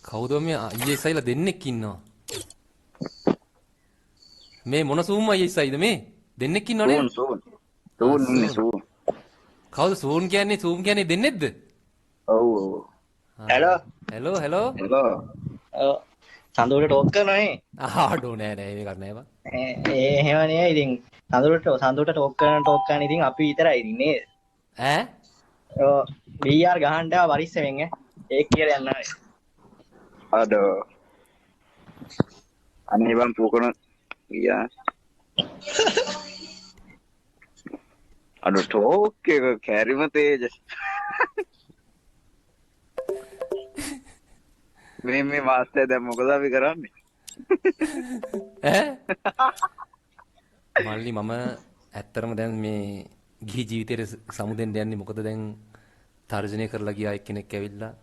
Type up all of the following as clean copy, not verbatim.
කවුද මේ ISIලා දෙන්නෙක් ඉන්නවා. මේ මොන සූම් ISIද මේ? දෙන්නෙක් ඉන්නවනේ. සූන් ඉන්නේ සූන්. කවුද සූන් කියන්නේ දෙන්නෙක්ද? ඔව් ඔව්. හෙලෝ. හෙලෝ. ඔව් සඳුරට ටෝක් කරනවානේ. ආඩෝ නෑ මේක නෑ බං. එහෙම නේ ඉතින් සඳුරට ටෝක් කරන ඉතින් අපි විතරයි ඉතින් නේද? ඈ? ඔව් BR ගහන්න ආව වරිස්සෙන් ඒක කියලා යන්න ආවේ. අඩෝ. අනේ බං පුකන ගියා. අඩෝ ටෝක් එක කැරිම තේජස්. මේ මාස්ටර් දැන් මොකද අපි කරන්නේ? ඈ? මල්ලි මම ඇත්තරම දැන් මේ ගිහි ජීවිතේ සමුදෙන්න යන්නේ මොකද දැන් තර්ජනය කරලා ගියා එක්කෙනෙක් ඇවිල්ලා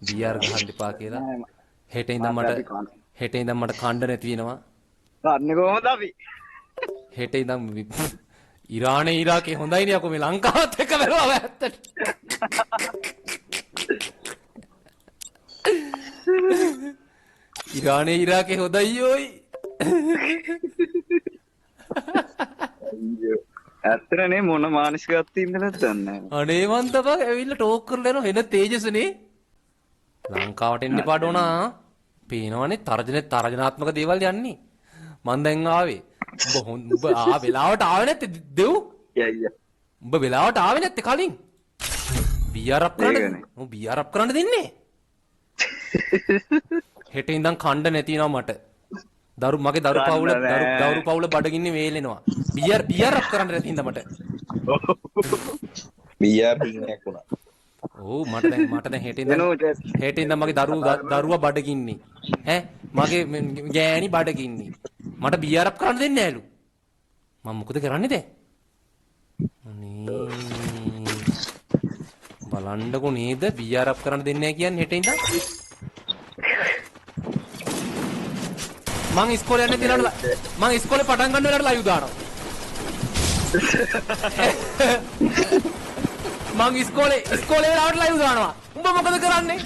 BR ගහන්න එපා කියලා. හෙට ඉඳන් මට කණ්ඩ නැති වෙනවා. කන්නේ කොහොමද අපි? හෙට ඉඳන් ඉරානේ ඉරාකේ හොඳයිනේ අකෝ මේ ලංකාවත් එක්ක බැලුවා ඇත්තට. ඉරානේ ඉරාකේ හොඳයි යෝයි. ඇත්තනේ මොන මානසිකත්වයක් තියෙනද දන්නේ අනේ මන් තපා ඇවිල්ලා ටෝක් කරලා යනවා එන තේජසනේ. ලංකාවට එන්න එපා ඩෝනා. පේනවනේ තර්ජනාත්මක දේවල් යන්නේ. මං දැන් ආවේ. උඹ වෙලාවට ආවේ නැත්තේ දෙව්? උඹ වෙලාවට ආවේ නැත්තේ කලින්? BR අප් කරන්න දෙන්නේ. හෙට ඉඳන් කණ්ඩ නැතිනවා මට. මගේ දරු පවුල බඩගින්නේ වේලෙනවා. BR අප් කරන්න නැති හින්දා මට. BR හින්නයක් වුණා. ඔව් මට දැන් හෙට ඉඳන් මගේ දරුවා බඩගින්නේ. ඈ මගේ ගෑණි බඩගින්නේ. මට BR අප් කරන්න දෙන්නේ නැලු. මම මොකද කරන්නේ දැන්? අනේ බලන්නකො නේද BR අප් කරන්න දෙන්නේ නැහැ කියන්නේ හෙට ඉඳන්. මං ඉස්කෝලේ යන්නේ දිනවල මං ඉස්කෝලේ පටන් ගන්න වෙලාවට ලයිව් දානවා. මං ඉස්කෝලේ වෙලාවට ලයිව් දානවා. උඹ මොකද කරන්නේ?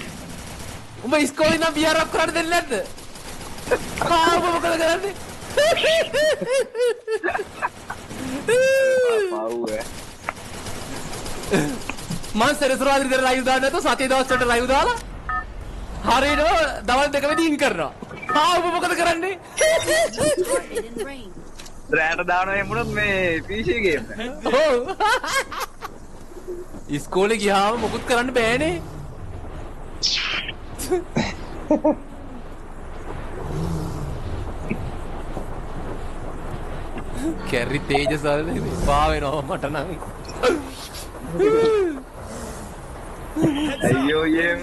උඹ ඉස්කෝලේ නම් BR අප් කරන්න දෙන්නේ නැද්ද? උඹ මොකද කරන්නේ? මං සෙරසුරාදා ඉඳලා ලයිව් දාන්න නැතුව සතිය දවස් වලට ලයිව් දාලා හරියටම දවල් දෙකෙදි ඉන් කරනවා. උඹ මොකද කරන්නේ? රැට දානවා එමුණොත් මේ PC ගේම්. ඔව්. ඉස්කෝලේ ගියාම මොකුත් කරන්න බෑනේ. කැරි තේජස් වල පා වෙනවා මට නම්. අයියෝ යේ